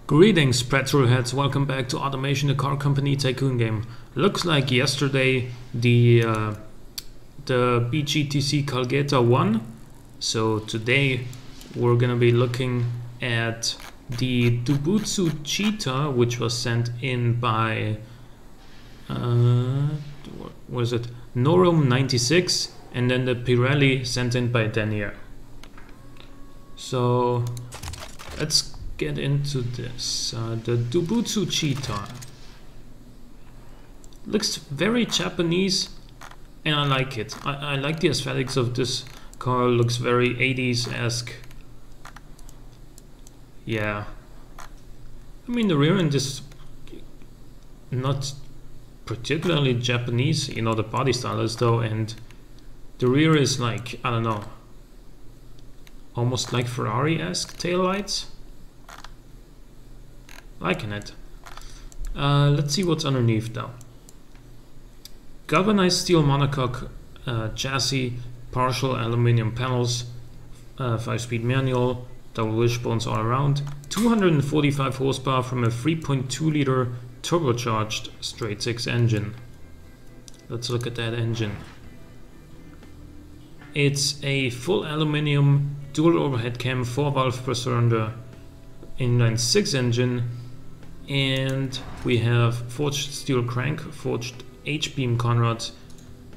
Greetings, petrol heads. Welcome back to Automation, the car company tycoon game. Looks like yesterday the BGTC Calgeta won. So today we're gonna be looking at the Doubutsu Cheetah, which was sent in by what was it? Norum 96, and then the Pirelli sent in by Denier. So let's get into this. The Doubutsu Cheetah looks very Japanese and I like it. I like the aesthetics of this car. Looks very 80s-esque. Yeah, I mean the rear end is not particularly Japanese, you know, the body style is though, and the rear is like, I don't know, almost like Ferrari-esque taillights. Liking it. Let's see what's underneath though. Galvanized steel monocoque chassis, partial aluminum panels, 5-speed manual, double wishbones all around, 245 horsepower from a 3.2 liter turbocharged straight 6 engine. Let's look at that engine. It's a full aluminum dual overhead cam 4 valve per cylinder inline 6 engine. And we have forged steel crank, forged H-beam conrods,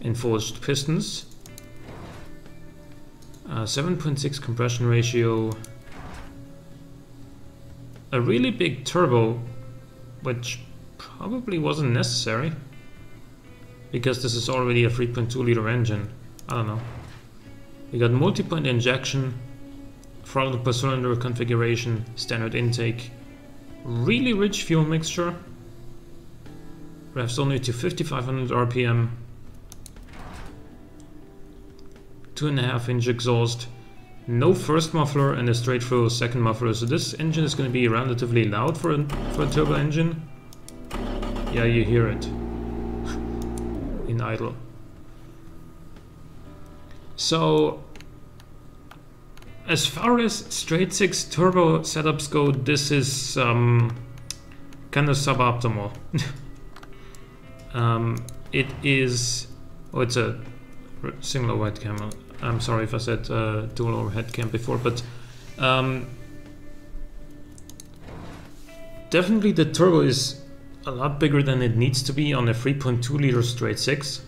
and forged pistons. 7.6 compression ratio. A really big turbo, which probably wasn't necessary, because this is already a 3.2 liter engine. I don't know. We got multi-point injection, throttle per cylinder configuration, standard intake. Really rich fuel mixture, revs only to 5500 RPM, 2.5-inch exhaust, no first muffler and a straight through second muffler, so this engine is going to be relatively loud for a turbo engine. Yeah, you hear it in idle. So as far as straight 6 turbo setups go, this is kind of suboptimal. It is, oh, it's a single overhead cam. I'm sorry if I said dual overhead cam before, but definitely the turbo is a lot bigger than it needs to be on a 3.2 liter straight 6.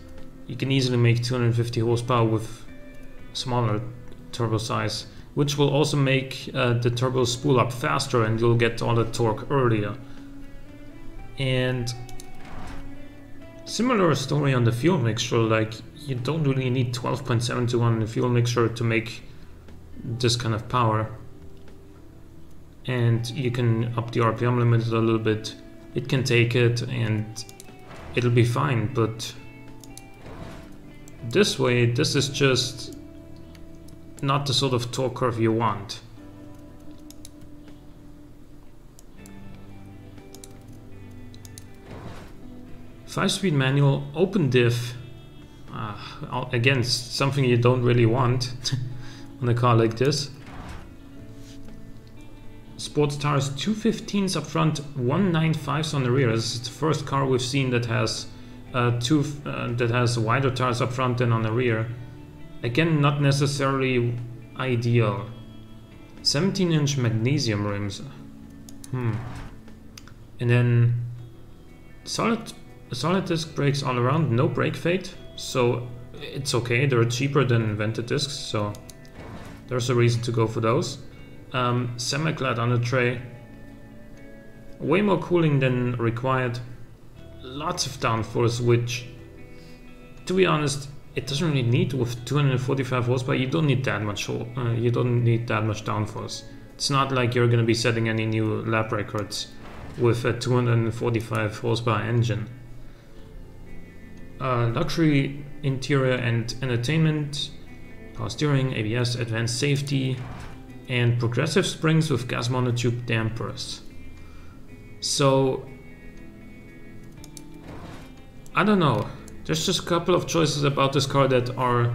You can easily make 250 horsepower with smaller turbo size, which will also make the turbo spool up faster and you'll get all the torque earlier. And similar story on the fuel mixture, like you don't really need 12.7 to 1 in the fuel mixture to make this kind of power. And you can up the RPM limit a little bit. It can take it and it'll be fine, but this way, this is just not the sort of torque curve you want. Five-speed manual, open diff. Again, something you don't really want on a car like this. Sports tires, 215s up front, 195s on the rear. This is the first car we've seen that has wider tires up front than on the rear. Again, not necessarily ideal. 17-inch magnesium rims. And then solid disc brakes all around, no brake fade, so it's okay. They're cheaper than vented discs, so there's a reason to go for those. Semi-clad under tray, way more cooling than required. Lots of downforce, which, to be honest, it doesn't really need. With 245 horsepower, you don't need that much. You don't need that much downforce. It's not like you're going to be setting any new lap records with a 245 horsepower engine. Luxury interior and entertainment, power steering, ABS, advanced safety, and progressive springs with gas monotube dampers. So I don't know. There's just a couple of choices about this car that are,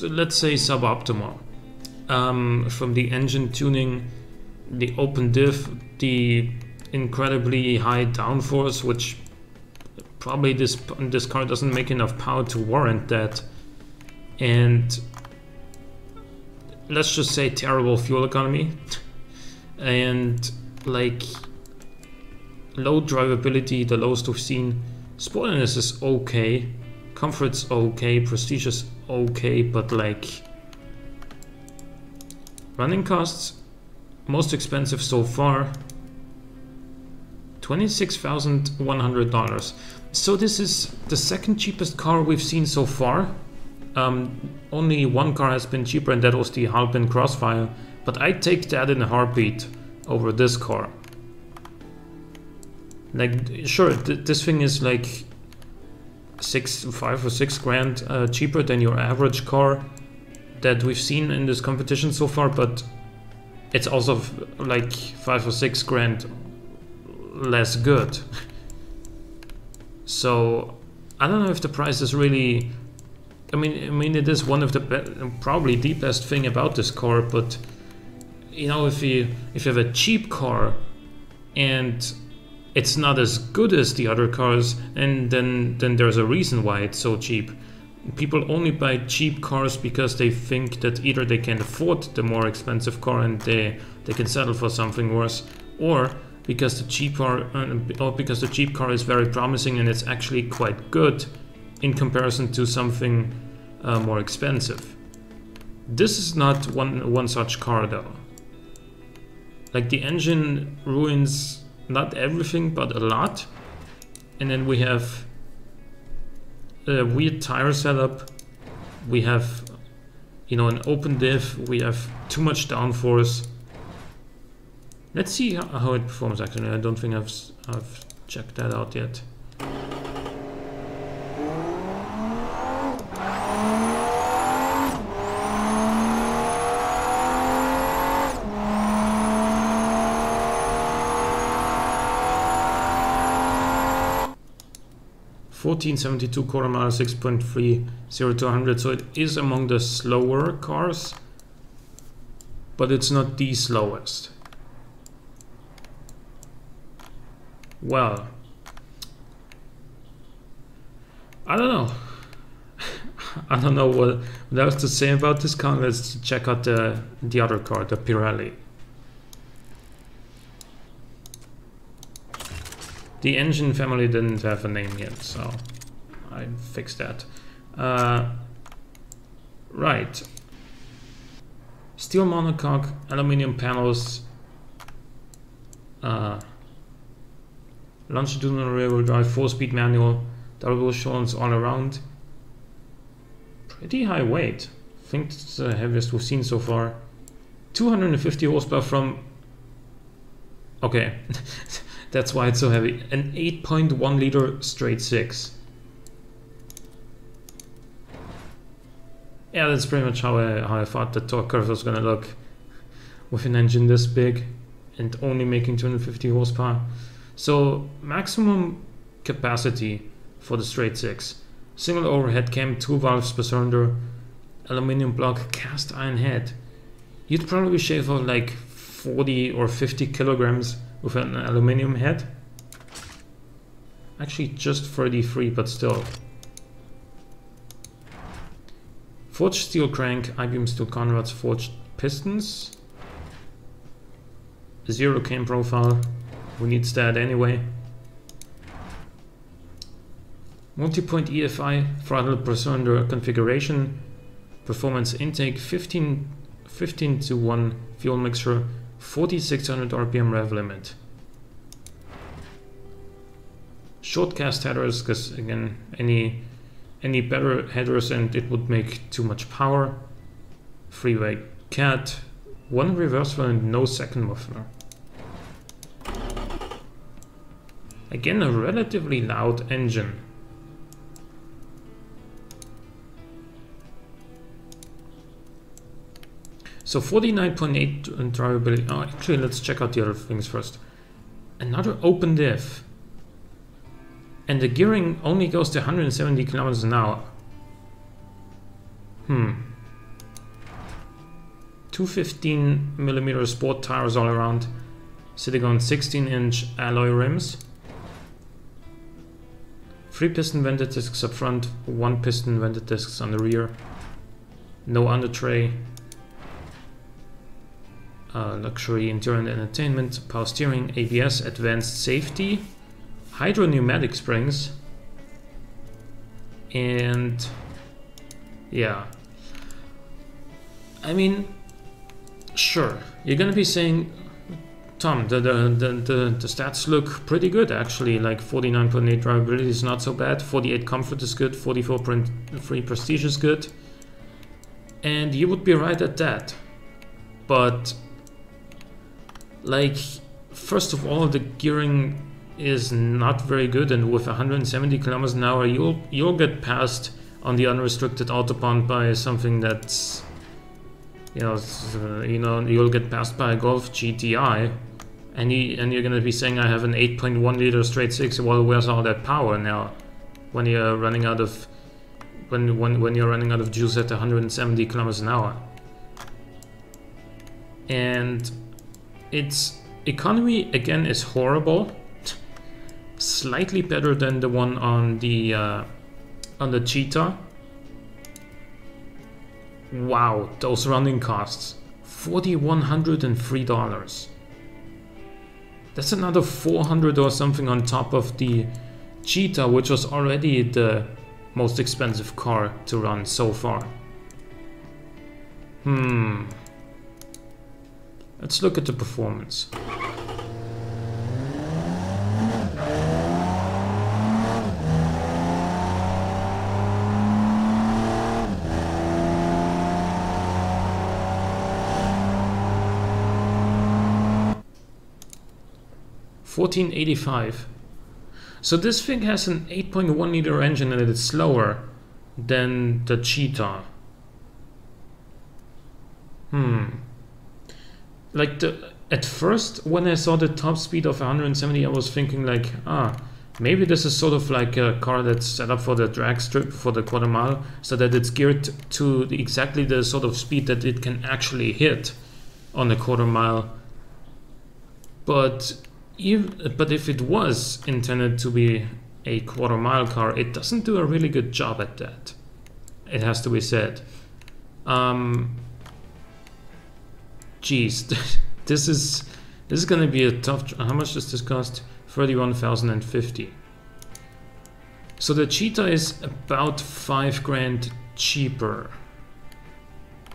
let's say, suboptimal. From the engine tuning the open diff, the incredibly high downforce, which probably this car doesn't make enough power to warrant that, and let's just say terrible fuel economy, and like low drivability, the lowest we've seen. Sportiness is okay, comfort's okay, prestige is okay, but like running costs, most expensive so far, $26,100. So this is the second cheapest car we've seen so far. Only one car has been cheaper, and that was the Alpine Crossfire, but I'd take that in a heartbeat over this car. Like, sure, this thing is like 5 or 6 grand cheaper than your average car that we've seen in this competition so far, but it's also like 5 or 6 grand less good. So I don't know if the price is really, I mean it is one of the probably the best thing about this car, but you know, if you have a cheap car and it's not as good as the other cars, and then there's a reason why it's so cheap. People only buy cheap cars because they think that either they can afford the more expensive car and they can settle for something worse, or because the cheap car is very promising and it's actually quite good in comparison to something more expensive. This is not one such car though. Like, the engine ruins not everything but a lot, and then we have a weird tire setup, we have, you know, an open diff, we have too much downforce. Let's see how it performs actually. I don't think I've checked that out yet. $1472 quarter mile, 6.3, 0 to 100, so it is among the slower cars, but it's not the slowest. Well, I don't know. I don't know what else to say about this car. Let's check out the other car, the Pirelli. The engine family didn't have a name yet, so I fixed that. Right. Steel monocoque, aluminum panels, longitudinal rear-wheel drive, 4-speed manual, double shocks all around. Pretty high weight. I think it's the heaviest we've seen so far. 250 horsepower from... Okay. That's why it's so heavy. An 8.1 liter straight 6. Yeah, that's pretty much how I thought the torque curve was gonna look with an engine this big and only making 250 horsepower. So maximum capacity for the straight 6. Single overhead cam, 2 valves per cylinder, aluminum block, cast iron head. You'd probably shave off like 40 or 50 kilograms with an aluminum head. Actually just 33, but still. Forged steel crank, I-beam steel conrods, forged pistons. Zero cam profile, who needs that anyway. Multi-point EFI, throttle per cylinder configuration. Performance intake, 15 to 1 fuel mixture. 4600 RPM rev limit. Short cast headers, because again, any better headers and it would make too much power. Freeway cat, 1 reversal and no second muffler. Again, a relatively loud engine. So 49.8 drivability. Oh, actually, let's check out the other things first. Another open diff. And the gearing only goes to 170 kilometers an hour. Two 15mm sport tires all around, sitting on 16-inch alloy rims. 3 piston vented discs up front, 1 piston vented discs on the rear. No under tray. Luxury interior and entertainment, power steering, ABS, advanced safety, hydro pneumatic springs, and yeah. I mean, sure, you're gonna be saying, Tom, the stats look pretty good actually, like 49.8 drivability is not so bad, 48 comfort is good, 44.3 prestige is good, and you would be right at that. But like, first of all, the gearing is not very good, and with 170 kilometers an hour you'll get passed on the unrestricted autobahn by something that's, you'll get passed by a Golf GTI, and you're gonna be saying I have an 8.1 liter straight six. Well, where's all that power now when you're running out of when you're running out of juice at 170 kilometers an hour? And its economy again is horrible, slightly better than the one on the Cheetah. Wow, those running costs, $4,103. That's another 400 or something on top of the Cheetah, which was already the most expensive car to run so far. Let's look at the performance. $1,485. So this thing has an 8.1 liter engine and it is slower than the Cheetah. Like at first when I saw the top speed of 170, I was thinking like, maybe this is sort of like a car that's set up for the drag strip for the quarter mile, so that it's geared to exactly the sort of speed that it can actually hit on the quarter mile. But if it was intended to be a quarter mile car, it doesn't do a really good job at that. It has to be said. Geez, this is gonna be a tough. How much does this cost? 31,050. So the Cheetah is about 5 grand cheaper.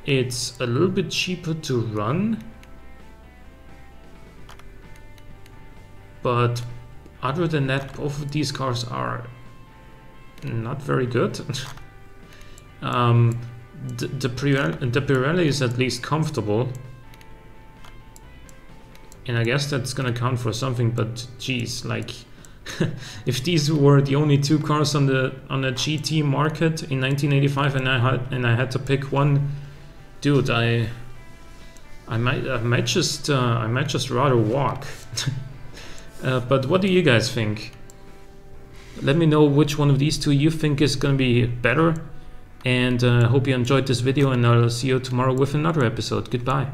It's a little bit cheaper to run, but other than that, both of these cars are not very good. The Pirelli is at least comfortable, and I guess that's gonna count for something. But geez, like if these were the only 2 cars on the GT market in 1985, and I had to pick one, dude, I might just rather walk. But what do you guys think? Let me know which one of these 2 you think is gonna be better, and hope you enjoyed this video, and I'll see you tomorrow with another episode. Goodbye.